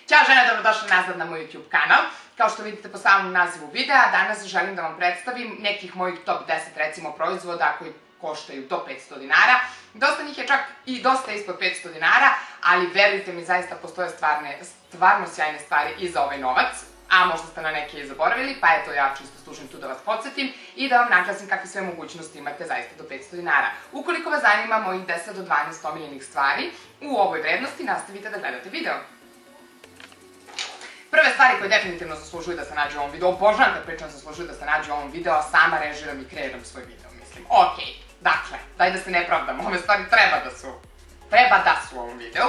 Ćao žene, dobrodošli nazad na moj YouTube kanal. Kao što vidite po samom nazivu videa, danas želim da vam predstavim nekih mojih top 10 recimo proizvoda koji koštaju do 500 dinara. Dosta njih je čak i dosta ispod 500 dinara, ali verujte mi, zaista postoje stvarno sjajne stvari i za ovaj novac. A možda ste na neke i zaboravili, pa eto ja čisto služim tu da vas podsjetim i da vam naglasim kakve sve mogućnosti imate zaista do 500 dinara. Ukoliko vas zanima mojih 10 do 12 omiljenih stvari u ovoj vrednosti, nastavite da gledate video. Prve stvari koje definitivno zaslužuju da se nađe u ovom videu, obožavam kad pričam zaslužuju da se nađe u ovom videu, a sama režiram i kreiram svoj video, mislim. Okej, dakle, daj da se ne pravdam, ove stvari treba da su u ovom videu.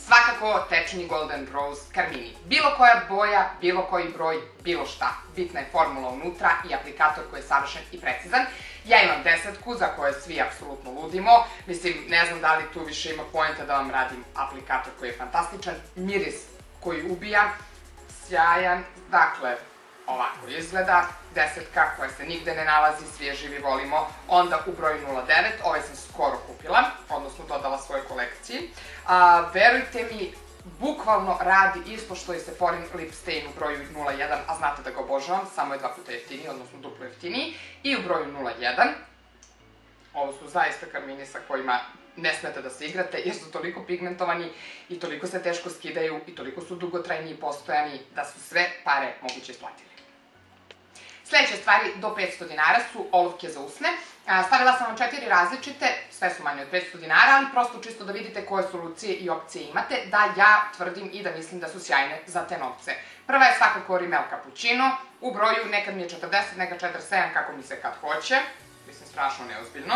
Svakako tečni Golden Rose Carmini. Bilo koja boja, bilo koji broj, bilo šta. Bitna je formula unutra i aplikator koji je savršen i precizan. Ja imam 10-ku za koje svi apsolutno ludimo. Mislim, ne znam da li tu više ima poenta da vam radim aplikator koji je fantastičan. Miris koji ubija, sjajan. Dakle, ovako izgleda. 10-ka koja se nigde ne nalazi, svi je živi volimo. Onda u broju 09, ovaj sam skoro kupila, odnosno dodala svojoj kolekciji. Verujte mi, bukvalno radi isto što i Sephorin Lip Stain u broju 01, a znate da ga obožavam, samo je 2 puta jeftiniji, odnosno duplo jeftiniji. I u broju 01, ovo su zaista karmini sa kojima ne smete da se igrate jer su toliko pigmentovani i toliko se teško skidaju i toliko su dugotrajni i postojani da su sve pare moguće isplatili. Sledeće stvari do 500 dinara su olovke za usne. Stavila sam vam 4 različite, sve su manje od 500 dinara, ali prosto čisto da vidite koje solucije i opcije imate, da ja tvrdim i da mislim da su sjajne za te novce. Prva je svakako Rimmel Cappuccino, u broju nekad mi je 40, nekad 47, kako mi se kad hoće, mislim strašno neozbiljno.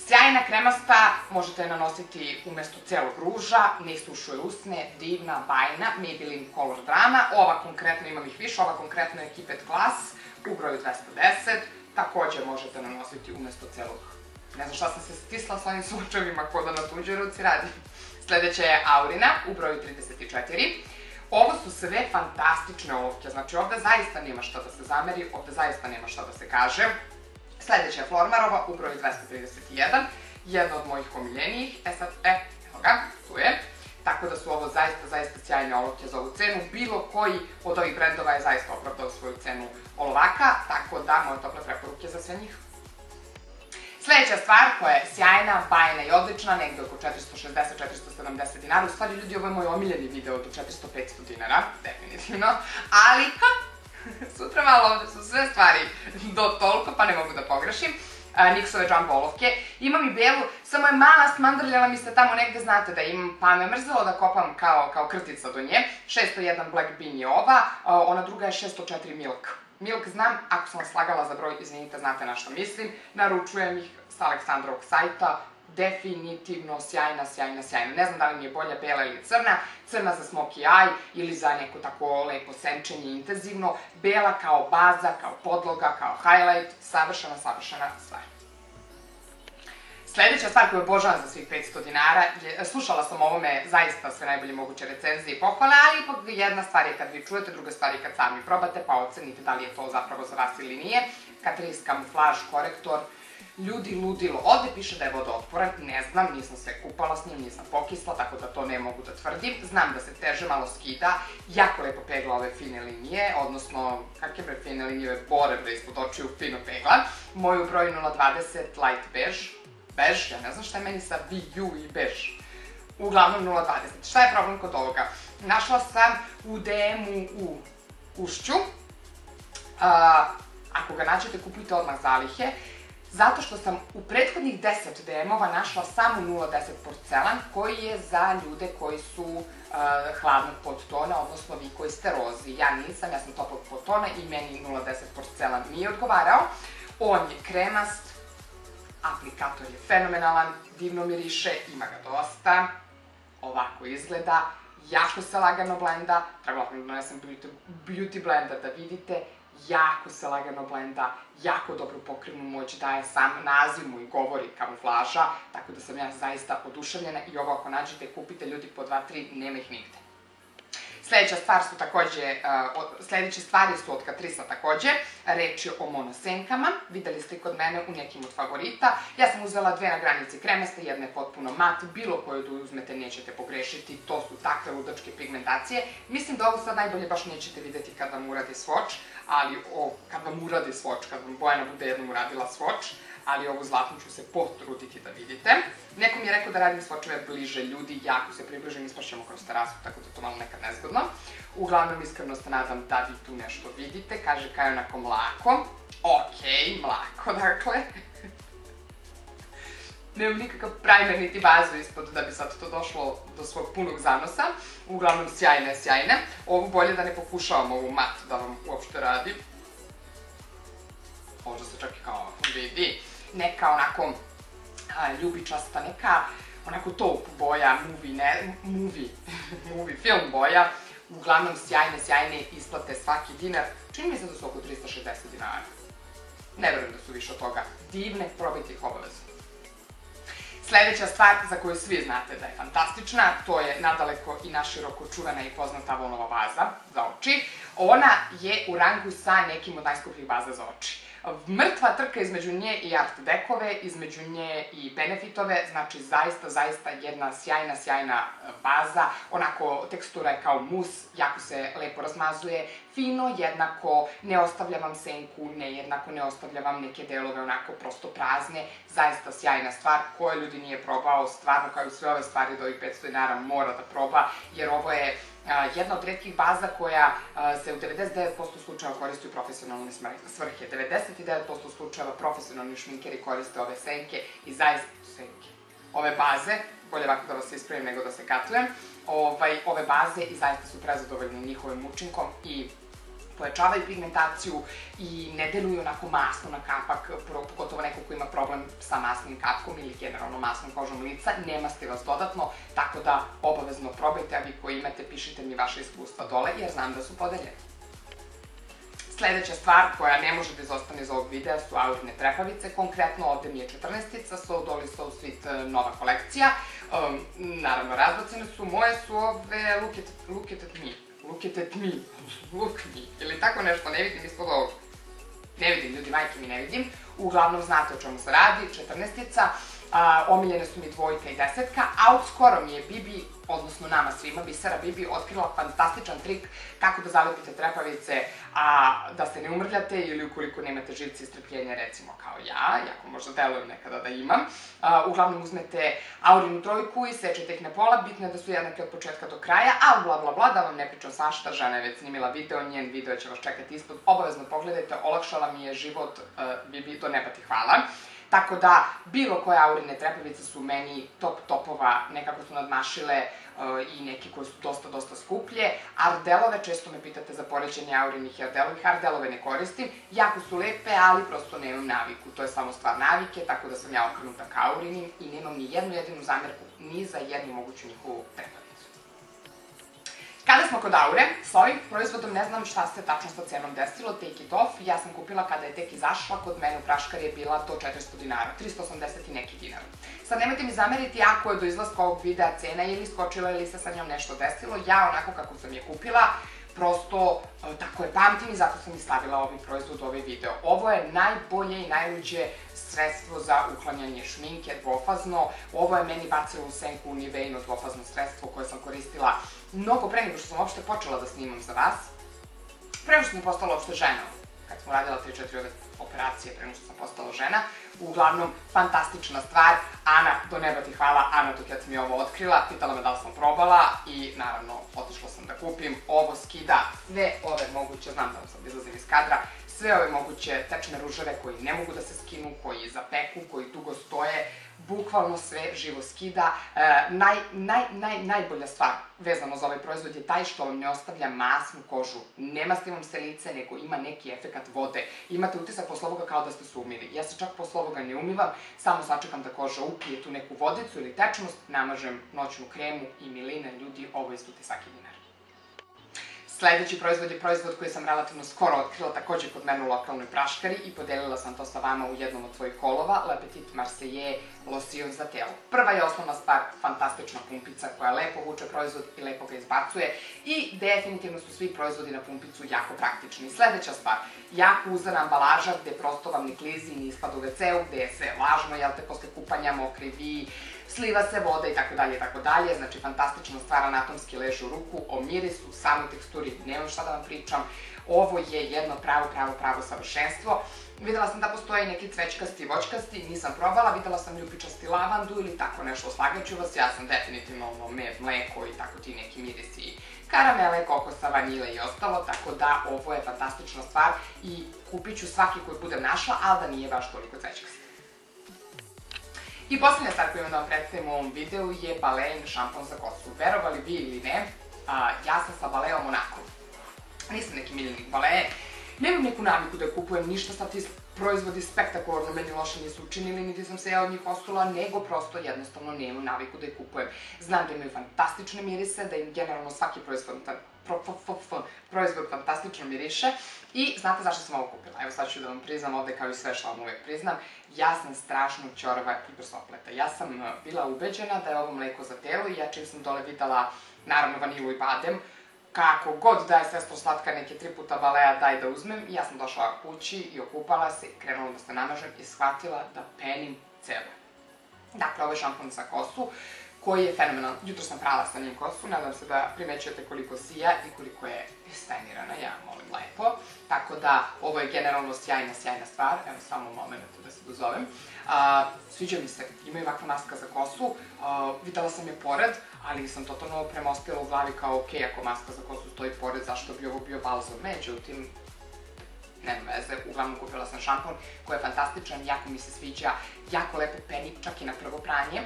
Sjajna kremasta, možete je nanositi umesto celog ruža, ne isušuje usne, divna, bajna, Maybelline Color Drama. Ova konkretno, imam ih više, ova konkretno je Keep It Glass u broju 210. Takođe možete nanositi umesto celog. Ne znam šta sam se stisla s ovim slučajevima, ko da na tuđoj ruci radi. Sledeća je Aurina u broju 34. Ovo su sve fantastične olovke, znači ovde zaista nema šta da se zameri, ovde zaista nema šta da se kaže. Sledeća je Flormarova u broju 231, jedna od mojih omiljenijih. Evo ga, tu je. Tako da su ovo zaista sjajne olovke za ovu cenu. Bilo koji od ovih brendova je zaista opravdao svoju cenu olovaka, tako da moje tople preporuke za sve njih. Sledeća stvar koja je sjajna, bajna i odlična, negde oko 460-470 dinara. U stvari, ljudi, ovo je moj omiljeni video do 400-500 dinara, definitivno, ali sutra malo ovde su sve stvari do toliko, pa ne mogu da pogrešim. NYX-ove jumbo olovke. Imam i belu, samo je mala smandrljala mi se tamo negde, znate da imam, pa me mrzelo da kopam kao krtica do nje. 601 Black Bean je ova, ona druga je 604 Milk. Milk znam, ako sam vas slagala za broj, izvinite, znate na što mislim. Naručujem ih sa Aleksandrovog sajta. Definitivno sjajna. Ne znam da li mi je bolja bela ili crna. Crna za smokey eye ili za neko tako lepo senčenje intenzivno. Bela kao baza, kao podloga, kao highlight. Savršena stvar. Sledeća stvar koju obožavam za svih 500 dinara, slušala sam ovome zaista sve najbolje moguće recenzije i pohvale, ali ipak jedna stvar je kad vi čujete, druga stvar je kad sami probate, pa ocenite da li je to zapravo za vas ili nije. Catrice Camouflage korektor. Ljudi, ludilo. Ovde piše da je vodootporan, ne znam, nisam se kupala s njim, nisam pokisla, tako da to ne mogu da tvrdim. Znam da se teže malo skida, jako lepo pegla ove fine linije, odnosno, kakve bre fine linije, bore bre ispod očiju, fino pegla. Moj u broju 020 light beige, ja ne znam šta je meni sa VU i beige. Uglavnom 020. Šta je problem kod ovoga? Našla sam u DM-u u Ušću. Ako ga nađete, kupujte odmah zalihe. Zato što sam u prethodnih 10 DM-ova našla samo 010 porcelan, koji je za ljude koji su hladnog podtona, odnosno vi koji ste rozi. Ja nisam, ja sam toplog podtona i meni 010 porcelan nije odgovarao. On je kremast, aplikator je fenomenalan, divno miriše, ima ga dosta. Ovako izgleda, jako se lagano blenda, trebala sam da donesem beauty blender da vidite. Jako se lagano blenda, jako dobru pokrivnu moć daje, sam naziv mu i govori kamuflaža, tako da sam ja zaista oduševljena i ovo ako nađete, kupite ljudi po 2-3, nema ih nigde. Sledeće stvari su od Catrice'a takođe. Reč je o monosenkama. Videli ste kod mene u nekim od favorita. Ja sam uzela dve na granici kremaste, jedna je potpuno mat, bilo koju da uzmete nećete pogrešiti, to su takve ludačke pigmentacije. Mislim da ovo sad najbolje baš nećete videti kad vam uradi swatch, kad vam Bojana bude jednom uradila swatch, ali ovu zlatnu ću se potruditi da vidite. Neko mi je rekao da radim swatchove bliže ljudi, jako se približim, ispašćemo kroz terasu, tako da to malo nekad nezgodno. Uglavnom, iskreno se nadam da vi tu nešto vidite, kaže Kaja onako mlako. Okej, mlako, dakle. Nemam nikakav primer niti bazu ispod da bi sad to došlo do svog punog zanosa. Uglavnom, sjajne. Ovu bolje da ne pokušavam ovu mat da vam uopšte radi. Možda se čak i kao vidi. Neka onako ljubičasta, neka onako taupe boja, movie film boja. Uglavnom, sjajne isplate svaki dinar. Čini mi se da su oko 360 dinara. Ne verujem da su više od toga. Divne, probajte ih obavezno. Sledeća stvar za koju svi znate da je fantastična, to je nadaleko i naširoko čuvena i poznata Avonova baza za oči. Ona je u rangu sa nekim od najskupljih baza za oči. Mrtva trka između nje i Art Decove, između nje i Benefitove, znači zaista jedna sjajna baza, onako tekstura je kao mus, jako se lepo razmazuje, fino, jednako, ne ostavlja vam senku, jednako ne ostavlja vam neke delove onako prosto prazne, zaista sjajna stvar, koja ljudi nije probao, stvarno kao i sve ove stvari do ovih 500 dinara mora da proba, jer ovo je jedna od retkih baza koja se u 99% slučajeva koristi u profesionalne svrhe. 99% slučajeva profesionalni šminkeri koriste ove senke i zaista senke. Ove baze, bolje ovako da vas se ispravim nego da se katujem, ove baze i zaista su prezadovoljni njihovim učinkom i pojačavaju pigmentaciju i ne deluju onako masno na kapak, pogotovo neko ko ima problem sa masnim kapkom ili generalno masnom kožom lica, ne masti vas dodatno, tako da obavezno probajte, a vi koji imate pišite mi vaše iskustva dole, jer znam da su podeljene. Sledeća stvar koja ne može da izostane iz ovog videa su aurine trepavice, konkretno ovde mi je 14-ica, So Dolly So Sweet nova kolekcija, naravno razbacene su, moje su ove Look at me, ili tako nešto, ne vidim ispod ovog. Ne vidim, ljudi, majke mi ne vidim. Uglavnom, znate o čemu se radi, 14-ica, omiljene su mi 2 i 10, a uskoro mi je Bibi, odnosno nama svima, Bisera Bibi, otkrila fantastičan trik kako da zalepite trepavice, a da se ne umrljate ili ukoliko nemate živce i strpljenja, recimo kao ja, jako možda delujem nekada da imam. Uglavnom uzmete aurinu trojku i sečete ih na pola, bitno je da su jednake od početka do kraja, a bla bla bla, da vam ne pričam svašta, žena je već snimila video, njen video će vas čekati ispod, obavezno pogledajte, olakšala mi je život, Bibi, do neba ti hvala. Tako da, bilo koje aurine trepavice su meni topova, nekako su nadmašile i neke koje su dosta skuplje. Ardelove, često me pitate za poređenje aurinih i ardelovih, ardelove ne koristim, jako su lepe, ali prosto nemam naviku, to je samo stvar navike, tako da sam ja okrenuta ka aurinim i nemam ni jednu jedinu zamerku ni za jednu moguću njihovu trepavicu. Kada smo kod aure, s ovim proizvodom ne znam šta se tačno sa cenom desilo, Take It Off, ja sam kupila kada je tek izašla, kod mene u praškari je bila to 400 dinara, 380 i neki dinara. Sad nemojte mi zameriti ako je do izlaska ovog videa cena ili skočila ili se sa njom nešto desilo, ja onako kako sam je kupila, prosto tako je pamtim i zato sam i stavila ovaj proizvod u ovaj video. Ovo je najbolje i najluđe sredstvo za uklanjanje šminke, dvofazno. Ovo je meni bacilo u senku Niveino dvofazno sredstvo koje sam koristila mnogo pre nego što sam uopšte počela da snimam za vas. Pre nego što sam postala uopšte žena, kad smo radila 3-4 ove operacije pre nego što sam postala žena. Uglavnom, fantastična stvar. Ana, do neba ti hvala, Ana dok kad sam je ovo otkrila, pitala me da li sam probala i naravno otišla sam da kupim. Ovo skida sve ove moguće, znam da vam sad izlazim iz kadra, sve ove moguće tečne ruževe koji ne mogu da se skinu, koji zapeku, koji dugo stoje, bukvalno sve živo skida. Najbolja stvar vezano za ovaj proizvod je taj što vam ne ostavlja masnu kožu. Ne masti vam se lice, nego ima neki efekat vode. Imate utisak posle ovoga kao da ste se umili. Ja se čak posle ovoga ne umivam, samo sačekam da koža upije tu neku vodicu ili tečnost, namažem noćnu kremu i miline, ljudi, ovo je svaki dinar. Sledeći proizvod je proizvod koji sam relativno skoro otkrila takođe kod mene u lokalnoj praškari i podelila sam to sa vama u jednom od svojih kolova, Le Petit Marseillais losion za telo. Prva i osnovna stvar, fantastična pumpica koja lepo vuče proizvod i lepo ga izbacuje i definitivno su svi proizvodi na pumpicu jako praktični. Sledeća stvar, jako uzana ambalaža gde prosto vam ni klizi, ni ispada u WC-u, gde je sve vlažno, jel te, posle kupanja mokri vi, sliva se voda i tako dalje i tako dalje. Znači, fantastična stvar, anatomski leže u ruku, o mirisu, samoj teksturi, nemam šta da vam pričam. Ovo je jedno pravo savršenstvo. Videla sam da postoje neki cvećkasti i voćkasti, nisam probala, videla sam ljubičasti lavandu ili tako nešto, slagaću vas, ja sam definitivno med, mleko i tako ti neki mirisi, karamele, kokosa, vanile i ostalo, tako da ovo je fantastična stvar i kupit ću svaki koji budem našla, ali da nije baš toliko cvećkasti. I poslednja stvar koju imam da vam predstavim u ovom videu je Balein šampon za kosu. Verovali vi ili ne, ja sam sa Baleom onako. Nisam neki miljenik Balee, nemam neku naviku da kupujem ništa, sad ti proizvodi spektakularno meni loše nisu učinili, niti sam se ja od njih osula, nego prosto jednostavno nemam naviku da ih kupujem. Znam da imaju fantastične mirise, da im generalno svaki proizvod fantastično miriše i znate zašto sam ovo kupila? Evo sad ću da vam priznam ovde kao i sve što vam uvek priznam, ja sam strašno ćorava i brzopleta. Ja sam bila ubeđena da je ovo mleko za telo i ja čim sam dole videla naravno vanilu i badem, kako god da je sestro slatka neke 3 puta Balea daj da uzmem, ja sam došla kući i okupala se i krenula da se namažem i shvatila da penim celo. Dakle, ovo je šampon za kosu koji je fenomenalan. Jutro sam prala sa njim kosu, nadam se da primećujete koliko sija i koliko je stenirana, ja molim lepo. Tako da, ovo je generalno sjajna stvar, evo samo moment da se dozovem. Sviđa mi se, ima i ovakva maska za kosu, videla sam je pored, ali sam totalno premostila u glavi kao ok, ako maska za kosu stoji pored, zašto bi ovo bio balzam? Međutim, nema veze, uglavnom kupila sam šampon koji je fantastičan, jako mi se sviđa, jako lepo peni, čak i na prvo pranje.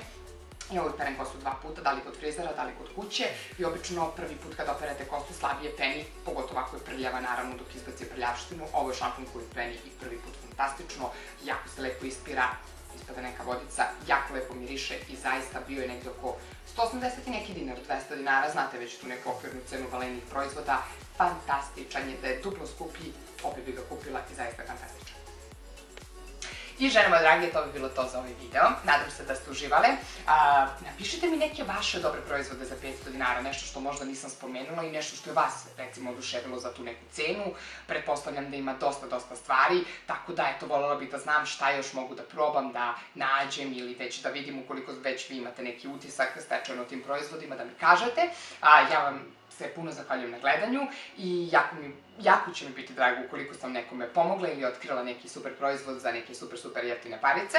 Ja uvijek perem kosu 2 puta, da li kod frizera, da li kod kuće i obično prvi put kada operete kosu slabije peni, pogotovo ako je prljava naravno dok izbaci prljavštinu. Ovo je šampon koji peni i prvi put fantastično, jako se lepo ispira, ispada neka vodica, jako lepo miriše i zaista bio je negde oko 180 i neki dinar, 200 dinara, znate već tu neku okvirnu cenu Balejnih proizvoda, fantastičan je, da je duplo skuplji, opet bi ga kupila i zaista je fantastičan. I žene moje drage, to bi bilo to za ovaj video. Nadam se da ste uživale. Napišite mi neke vaše dobre proizvode za 500 dinara, nešto što možda nisam spomenula i nešto što je vas, recimo, oduševilo za tu neku cenu. Pretpostavljam da ima dosta stvari, tako da, eto, voljela bih da znam šta još mogu da probam, da nađem ili već da vidim ukoliko već vi imate neki utisak stečen o tim proizvodima, da mi kažete. Ja vam se puno zahvaljujem na gledanju i jako će mi biti drago ukoliko sam nekome pomogla ili otkrila neki super proizvod za neke super jeftine parice.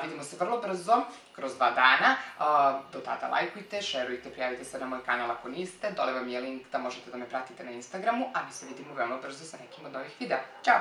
Vidimo se vrlo brzo, kroz 2 dana. Do tada lajkujte, šerujte, prijavite se na moj kanal ako niste. Dole vam je link da možete da me pratite na Instagramu, a mi se vidimo veoma brzo sa nekim od novih videa. Ćao!